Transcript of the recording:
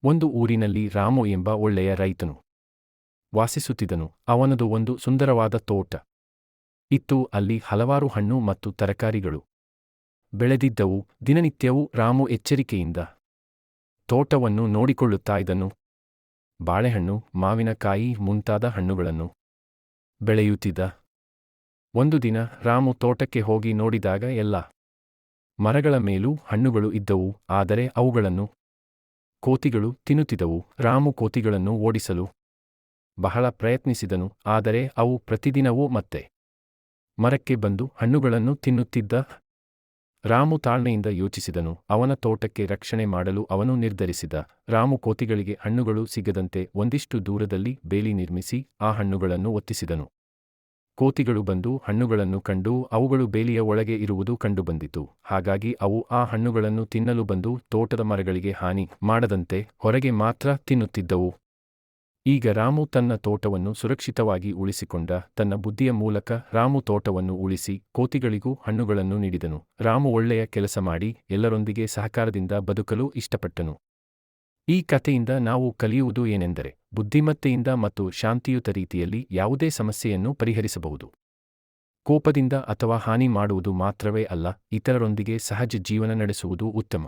ಒಂದು ಊರಿನಲ್ಲಿ ರಾಮು ಎಂಬ ಒಳ್ಳೆಯ ರೈತನು ವಾಸಿಸುತ್ತಿದ್ದನು. ಅವನದು ಒಂದು ಸುಂದರವಾದ ತೋಟ ಇತ್ತು. ಅಲ್ಲಿ ಹಲವಾರು ಹಣ್ಣು ಮತ್ತು ತರಕಾರಿಗಳು ಬೆಳೆದಿದ್ದವು. ದಿನನಿತ್ಯವೂ ರಾಮು ಎಚ್ಚರಿಕೆಯಿಂದ ತೋಟವನ್ನು ನೋಡಿಕೊಳ್ಳುತ್ತಾ ಇದ್ದನು. ಬಾಳೆಹಣ್ಣು, ಮಾವಿನಕಾಯಿ ಮುಂತಾದ ಹಣ್ಣುಗಳನ್ನು ಬೆಳೆಯುತ್ತಿದ್ದ. ಒಂದು ದಿನ ರಾಮು ತೋಟಕ್ಕೆ ಹೋಗಿ ನೋಡಿದಾಗ ಎಲ್ಲ ಮರಗಳ ಮೇಲೂ ಹಣ್ಣುಗಳು ಇದ್ದವು, ಆದರೆ ಅವುಗಳನ್ನು ಕೋತಿಗಳು ತಿನ್ನುತ್ತಿದ್ದವು. ರಾಮು ಕೋತಿಗಳನ್ನು ಓಡಿಸಲು ಬಹಳ ಪ್ರಯತ್ನಿಸಿದನು, ಆದರೆ ಅವು ಪ್ರತಿದಿನವೂ ಮತ್ತೆ ಮರಕ್ಕೆ ಬಂದು ಹಣ್ಣುಗಳನ್ನು ತಿನ್ನುತ್ತಿದ್ದ. ರಾಮು ತಾಳ್ಮೆಯಿಂದ ಯೋಚಿಸಿದನು. ಅವನ ತೋಟಕ್ಕೆ ರಕ್ಷಣೆ ಮಾಡಲು ಅವನು ನಿರ್ಧರಿಸಿದ. ರಾಮು ಕೋತಿಗಳಿಗೆ ಹಣ್ಣುಗಳು ಸಿಗದಂತೆ ಒಂದಿಷ್ಟು ದೂರದಲ್ಲಿ ಬೇಲಿ ನಿರ್ಮಿಸಿ ಆ ಹಣ್ಣುಗಳನ್ನು ಒತ್ತಿಸಿದನು. ಕೋತಿಗಳು ಬಂದು ಹಣ್ಣುಗಳನ್ನು ಕಂಡು ಅವುಗಳು ಬೇಲಿಯ ಒಳಗೆ ಇರುವುದು ಕಂಡುಬಂದಿತು. ಹಾಗಾಗಿ ಅವು ಆ ಹಣ್ಣುಗಳನ್ನು ತಿನ್ನಲು ಬಂದು ತೋಟದ ಮರಗಳಿಗೆ ಹಾನಿ ಮಾಡದಂತೆ ಹೊರಗೆ ಮಾತ್ರ ತಿನ್ನುತ್ತಿದ್ದವು. ಈಗ ರಾಮು ತನ್ನ ತೋಟವನ್ನು ಸುರಕ್ಷಿತವಾಗಿ ಉಳಿಸಿಕೊಂಡ. ತನ್ನ ಬುದ್ಧಿಯ ಮೂಲಕ ರಾಮು ತೋಟವನ್ನು ಉಳಿಸಿ ಕೋತಿಗಳಿಗೂ ಹಣ್ಣುಗಳನ್ನು ನೀಡಿದನು. ರಾಮು ಒಳ್ಳೆಯ ಕೆಲಸ ಮಾಡಿ ಎಲ್ಲರೊಂದಿಗೆ ಸಹಕಾರದಿಂದ ಬದುಕಲು ಇಷ್ಟಪಟ್ಟನು. ಈ ಕಥೆಯಿಂದ ನಾವು ಕಲಿಯುವುದು ಏನೆಂದರೆ, ಬುದ್ಧಿಮತ್ತೆಯಿಂದ ಮತ್ತು ಶಾಂತಿಯುತ ರೀತಿಯಲ್ಲಿ ಯಾವುದೇ ಸಮಸ್ಯೆಯನ್ನು ಪರಿಹರಿಸಬಹುದು. ಕೋಪದಿಂದ ಅಥವಾ ಹಾನಿ ಮಾಡುವುದು ಮಾತ್ರವೇ ಅಲ್ಲ, ಇತರರೊಂದಿಗೆ ಸಹಜ ಜೀವನ ನಡೆಸುವುದು ಉತ್ತಮ.